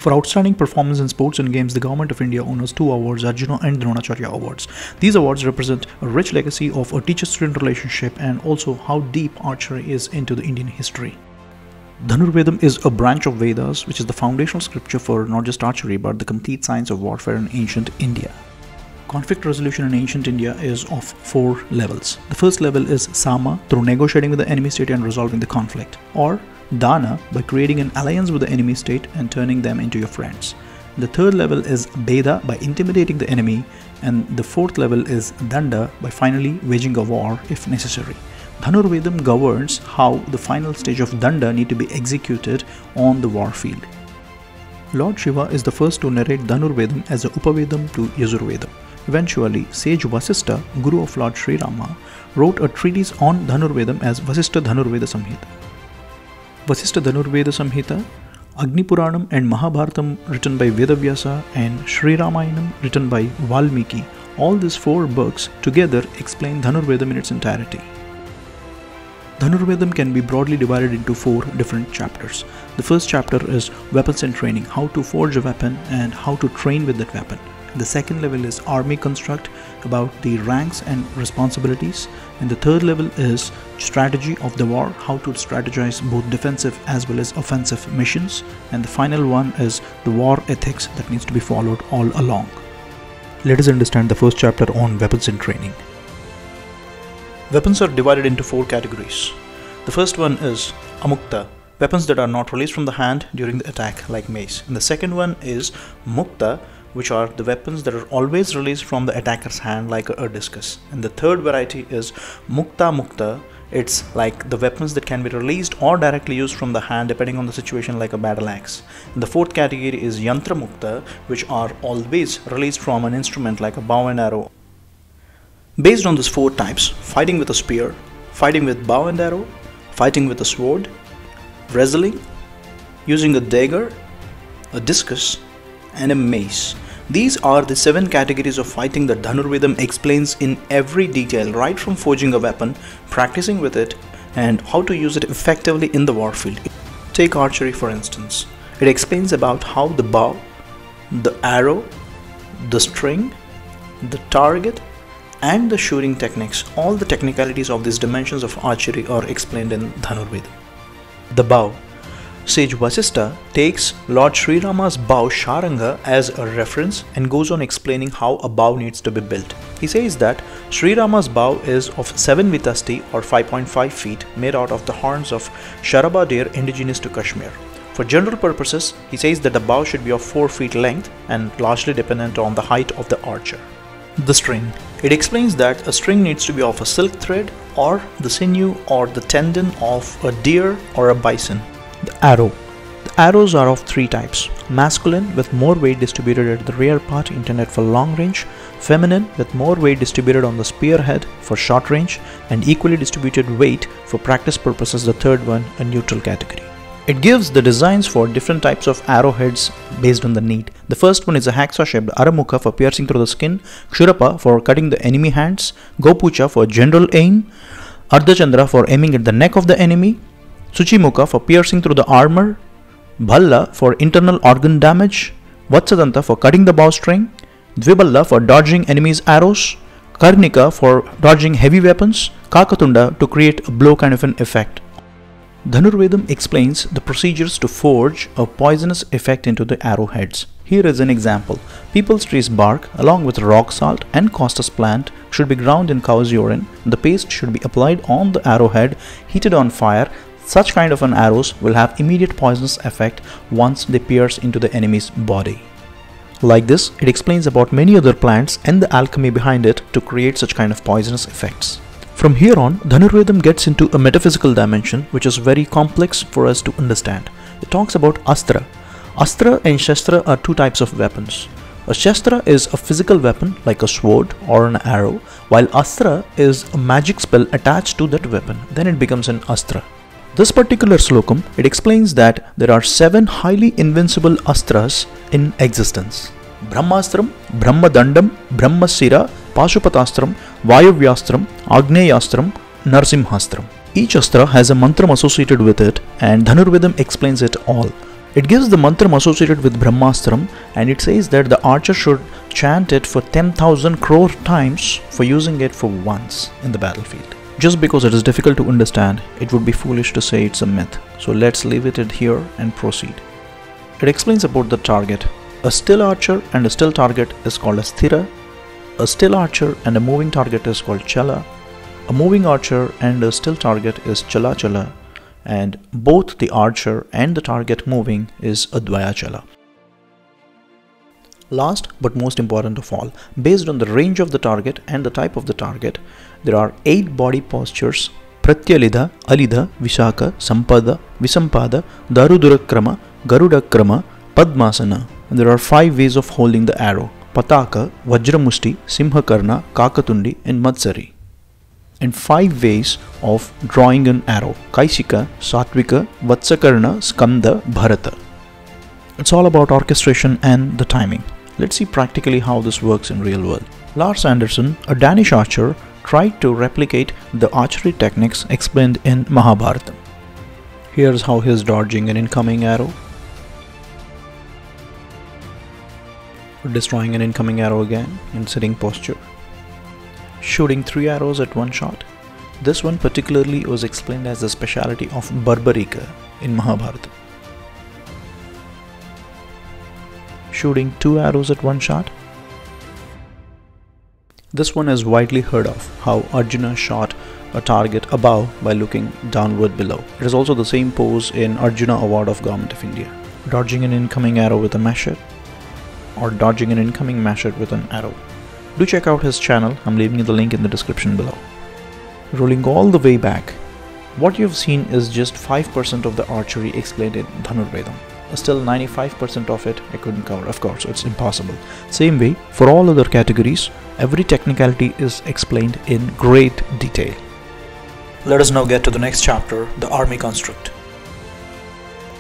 For outstanding performance in sports and games, the Government of India honors 2 awards, Arjuna and Dronacharya awards. These awards represent a rich legacy of a teacher-student relationship and also how deep archery is into the Indian history. Dhanurvedam is a branch of Vedas which is the foundational scripture for not just archery but the complete science of warfare in ancient India. Conflict resolution in ancient India is of 4 levels. The first level is Sama, through negotiating with the enemy state and resolving the conflict, or Dana, by creating an alliance with the enemy state and turning them into your friends. The third level is Beda, by intimidating the enemy, and the fourth level is Danda, by finally waging a war if necessary. Dhanurvedam governs how the final stage of Danda need to be executed on the war field. Lord Shiva is the first to narrate Dhanurvedam as a Upavedam to Yajurvedam. Eventually, sage Vasishta, guru of Lord Sri Rama, wrote a treatise on Dhanurvedam as Vasishta Dhanurveda Samhita. Vasishta Dhanurveda Samhita, Agni Puranam and Mahabharatam written by Vedavyasa and Sri Ramayanam written by Valmiki, all these 4 books together explain Dhanurvedam in its entirety. Dhanurvedam can be broadly divided into 4 different chapters. The first chapter is weapons and training, how to forge a weapon and how to train with that weapon. The second level is army construct, about the ranks and responsibilities. And the third level is strategy of the war, how to strategize both defensive as well as offensive missions. And the final one is the war ethics that needs to be followed all along. Let us understand the first chapter on weapons and training. Weapons are divided into 4 categories. The first one is Amukta, weapons that are not released from the hand during the attack like mace. And the second one is Mukta, which are the weapons that are always released from the attacker's hand like a discus. And the third variety is Mukta, it's like the weapons that can be released or directly used from the hand depending on the situation like a battle axe. And the fourth category is Yantra Mukta, which are always released from an instrument like a bow and arrow. Based on these 4 types, fighting with a spear, fighting with bow and arrow, fighting with a sword, wrestling, using a dagger, a discus, and a mace. These are the 7 categories of fighting that Dhanurvedam explains in every detail, right from forging a weapon, practicing with it, and how to use it effectively in the warfield. Take archery for instance. It explains about how the bow, the arrow, the string, the target, and the shooting techniques, all the technicalities of these dimensions of archery are explained in Dhanurvedam. The bow. Sage Vasishta takes Lord Sri Rama's bow Sharanga as a reference and goes on explaining how a bow needs to be built. He says that Sri Rama's bow is of 7 vitasti or 5.5 feet, made out of the horns of Sharaba deer indigenous to Kashmir. For general purposes, he says that the bow should be of 4 feet length and largely dependent on the height of the archer. The string. It explains that a string needs to be of a silk thread or the sinew or the tendon of a deer or a bison. The arrow. The arrows are of 3 types. Masculine with more weight distributed at the rear part intended for long range, feminine with more weight distributed on the spearhead for short range, and equally distributed weight for practice purposes, the third one a neutral category. It gives the designs for different types of arrowheads based on the need. The first one is a hacksaw shaped Aramukha for piercing through the skin, Kshurapa for cutting the enemy hands, Gopucha for general aim, Ardhachandra for aiming at the neck of the enemy, Suchimukha for piercing through the armor, Bhalla for internal organ damage, Vatsadanta for cutting the bowstring, Dviballa for dodging enemies' arrows, Karnika for dodging heavy weapons, Kakatunda to create a blow kind of an effect. Dhanurvedam explains the procedures to forge a poisonous effect into the arrowheads. Here is an example. People's tree's bark along with rock salt and costus plant should be ground in cow's urine. The paste should be applied on the arrowhead, heated on fire. Such kind of an arrows will have immediate poisonous effect once they pierce into the enemy's body. Like this, it explains about many other plants and the alchemy behind it to create such kind of poisonous effects. From here on, Dhanurvedam gets into a metaphysical dimension which is very complex for us to understand. It talks about Astra. Astra and Shastra are 2 types of weapons. A Shastra is a physical weapon like a sword or an arrow, while Astra is a magic spell attached to that weapon. Then it becomes an Astra. This particular slokam, it explains that there are 7 highly invincible astras in existence. Brahmastram, Brahmadandam, Brahmasira, Pashupatastram, Vayuvyastram, Agneyastram, Narsimhastram. Each astra has a mantram associated with it and Dhanurvedam explains it all. It gives the mantram associated with Brahmastram, and it says that the archer should chant it for 10,000 crore times for using it for once in the battlefield. Just because it is difficult to understand, it would be foolish to say it's a myth. So let's leave it here and proceed. It explains about the target. A still archer and a still target is called a sthira. A still archer and a moving target is called chala. A moving archer and a still target is chala chala. And both the archer and the target moving is advaya chala. Last but most important of all, based on the range of the target and the type of the target, there are 8 body postures: Pratyalidha, Alidha, Vishaka, Sampada, Visampada, Darudurakrama, Garudakrama, Padmasana. And there are 5 ways of holding the arrow: Pataka, Vajramushti, Simhakarna, Kakatundi and Matsari. And 5 ways of drawing an arrow: Kaishika, Satvika, Vatsakarna, Skanda, Bharata. It's all about orchestration and the timing. Let's see practically how this works in real world. Lars Anderson, a Danish archer, tried to replicate the archery techniques explained in Mahabharata. Here's how he is dodging an incoming arrow, destroying an incoming arrow again in sitting posture, shooting 3 arrows at one shot. This one particularly was explained as the speciality of Barbarika in Mahabharata. Shooting 2 arrows at one shot. This one is widely heard of, how Arjuna shot a target above by looking downward below. It is also the same pose in Arjuna Award of Government of India. Dodging an incoming arrow with a mashlet, or dodging an incoming mashlet with an arrow. Do check out his channel, I'm leaving the link in the description below. Rolling all the way back, what you have seen is just 5% of the archery explained in Dhanurvedam. Still 95% of it I couldn't cover. Of course, it's impossible. Same way, for all other categories, every technicality is explained in great detail. Let us now get to the next chapter, the army construct.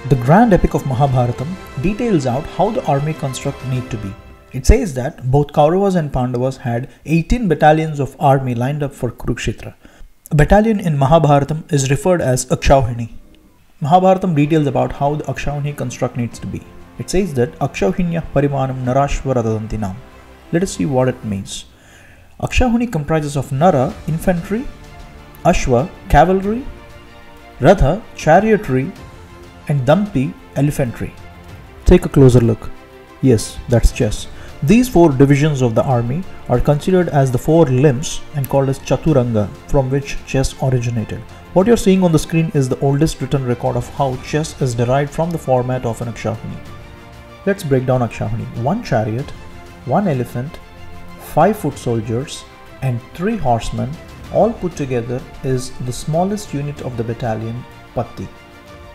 The grand epic of Mahabharatam details out how the army construct need to be. It says that both Kauravas and Pandavas had 18 battalions of army lined up for Kurukshetra. A battalion in Mahabharatam is referred as Akshauhini. Mahabharatam details about how the Akshauhini construct needs to be. It says that Akshauhinya Parimanam Narashvaradantinam. Let us see what it means. Akshauhini comprises of Nara, infantry, Ashwa, cavalry, Ratha, chariotry, and Dampi, elephantry. Take a closer look. Yes, that's chess. These 4 divisions of the army are considered as the 4 limbs and called as Chaturanga, from which chess originated. What you're seeing on the screen is the oldest written record of how chess is derived from the format of an Akshauhini. Let's break down Akshauhini. 1 chariot, 1 elephant, 5 foot soldiers and 3 horsemen all put together is the smallest unit of the battalion, Patti.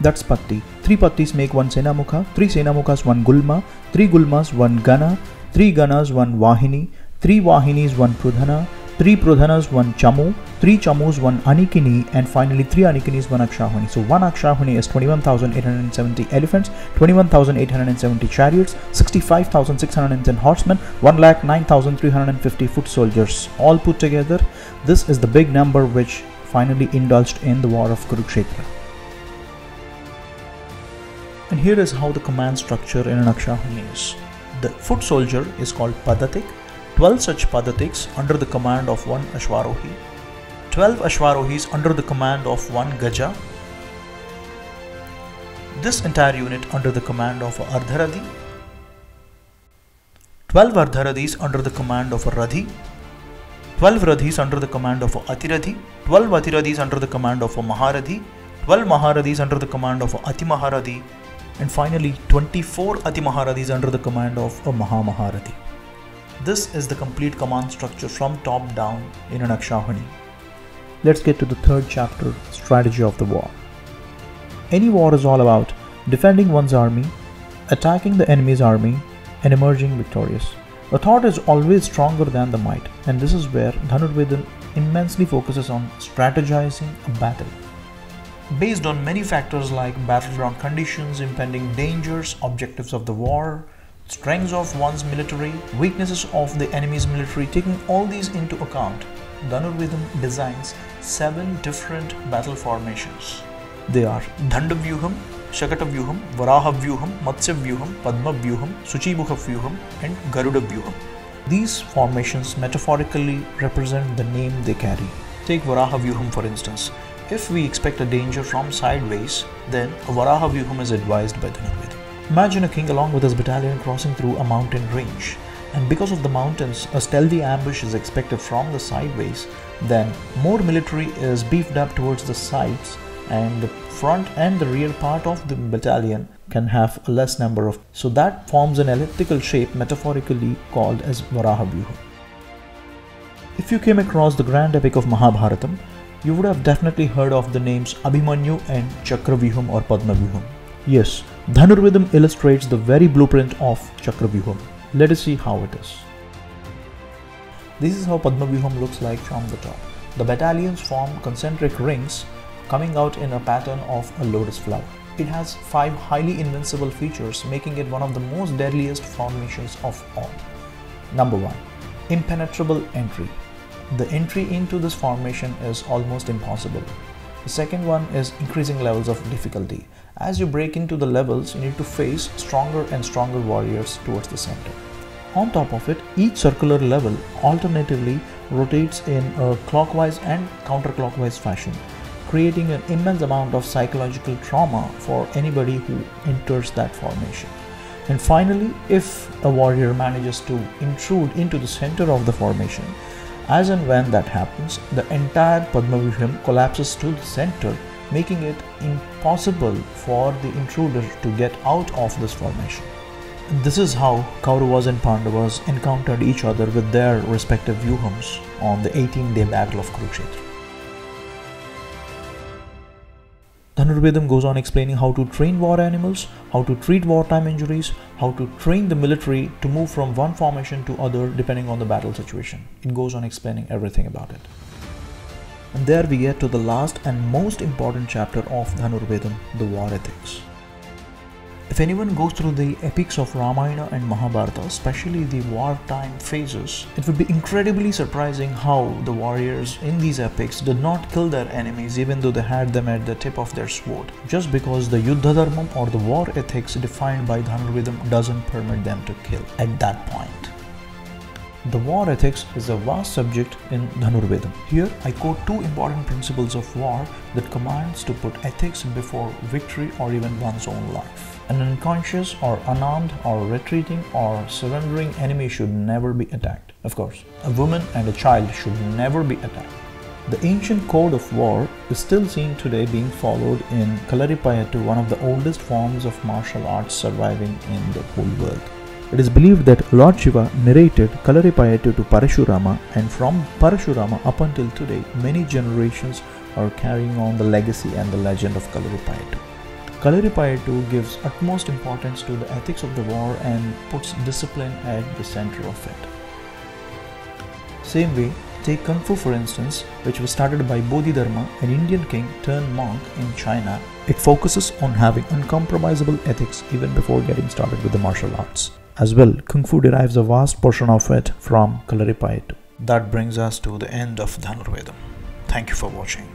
That's Patti. 3 Pattis make 1 Senamukha, 3 Senamukhas 1 Gulma, 3 Gulmas 1 Gana, 3 Ganas 1 Vahini, 3 Vahinis 1 Prudhana, 3 Prudhanas 1 Chamu, 3 Chamus 1 Anikini, and finally 3 Anikinis 1 Akshauhini. So 1 Akshauhini is 21,870 elephants, 21,870 chariots, 65,610 horsemen, 1,09,350 foot soldiers. All put together, this is the big number which finally indulged in the war of Kurukshetra. And here is how the command structure in an Akshauhini is. The foot soldier is called Padatik. 12 such Padatiks under the command of 1 Ashwarohi, 12 Ashwarohis under the command of 1 Gaja, this entire unit under the command of a Ardharadhi, 12 Ardharadhis under the command of a Radhi, 12 Radhis under the command of a Atiradhi, 12 Atiradhis under the command of a Maharadhi, 12 Maharadhis under the command of a Atimaharadhi, and finally 24 Atimaharadhis under the command of a Mahamaharadhi. This is the complete command structure from top down in an Akshauhini. Let's get to the 3rd chapter, strategy of the war. Any war is all about defending one's army, attacking the enemy's army, and emerging victorious. The thought is always stronger than the might, and this is where Dhanurvedam immensely focuses on strategizing a battle. Based on many factors like battleground conditions, impending dangers, objectives of the war, strengths of one's military, weaknesses of the enemy's military, taking all these into account, Dhanurvedam designs 7 different battle formations. They are Dandavyuham, Shakatavyuham, Varahavyuham, Matsyavyuham, Padmavyuham, Suchimukhavyuham and Garudavyuham. These formations metaphorically represent the name they carry. Take Varahavyuham for instance. If we expect a danger from sideways, then a Varahavyuham is advised by Dhanurveda. Imagine a king along with his battalion crossing through a mountain range, and because of the mountains, a stealthy ambush is expected from the sideways. Then more military is beefed up towards the sides, and the front and the rear part of the battalion can have a less number of. So that forms an elliptical shape metaphorically called as Varahavyuha. If you came across the grand epic of Mahabharatam, you would have definitely heard of the names Abhimanyu and Chakravyuham or Padmavyuham. Yes, Dhanurvedam illustrates the very blueprint of Chakravyuham. Let us see how it is. This is how Padmavyuham looks like from the top. The battalions form concentric rings coming out in a pattern of a lotus flower. It has 5 highly invincible features, making it one of the most deadliest formations of all. Number 1. Impenetrable entry. The entry into this formation is almost impossible. The second one is increasing levels of difficulty. As you break into the levels, you need to face stronger and stronger warriors towards the center. On top of it, each circular level alternatively rotates in a clockwise and counterclockwise fashion, creating an immense amount of psychological trauma for anybody who enters that formation. And finally, if a warrior manages to intrude into the center of the formation, as and when that happens, the entire Padmavyuham collapses to the center, making it impossible for the intruder to get out of this formation. This is how Kauravas and Pandavas encountered each other with their respective vyuhams on the 18-day battle of Kurukshetra. Dhanurvedam goes on explaining how to train war animals, how to treat wartime injuries, how to train the military to move from one formation to other depending on the battle situation. It goes on explaining everything about it. And there we get to the last and most important chapter of Dhanurvedam, the war ethics. If anyone goes through the epics of Ramayana and Mahabharata, especially the wartime phases, it would be incredibly surprising how the warriors in these epics did not kill their enemies even though they had them at the tip of their sword, just because the Yuddha Dharmam or the war ethics defined by Dhanurvedam doesn't permit them to kill at that point. The war ethics is a vast subject in Dhanurvedam. Here I quote 2 important principles of war that commands to put ethics before victory or even one's own life. An unconscious or unarmed or retreating or surrendering enemy should never be attacked. Of course, a woman and a child should never be attacked. The ancient code of war is still seen today being followed in Kalaripayattu, one of the oldest forms of martial arts surviving in the whole world. It is believed that Lord Shiva narrated Kalaripayattu to Parashurama, and from Parashurama up until today, many generations are carrying on the legacy and the legend of Kalaripayattu. Kalaripayattu gives utmost importance to the ethics of the war and puts discipline at the center of it. Same way, take Kung Fu for instance, which was started by Bodhidharma, an Indian king turned monk in China. It focuses on having uncompromisable ethics even before getting started with the martial arts. As well, Kung Fu derives a vast portion of it from Kalaripayattu. That brings us to the end of Dhanurvedam. Thank you for watching.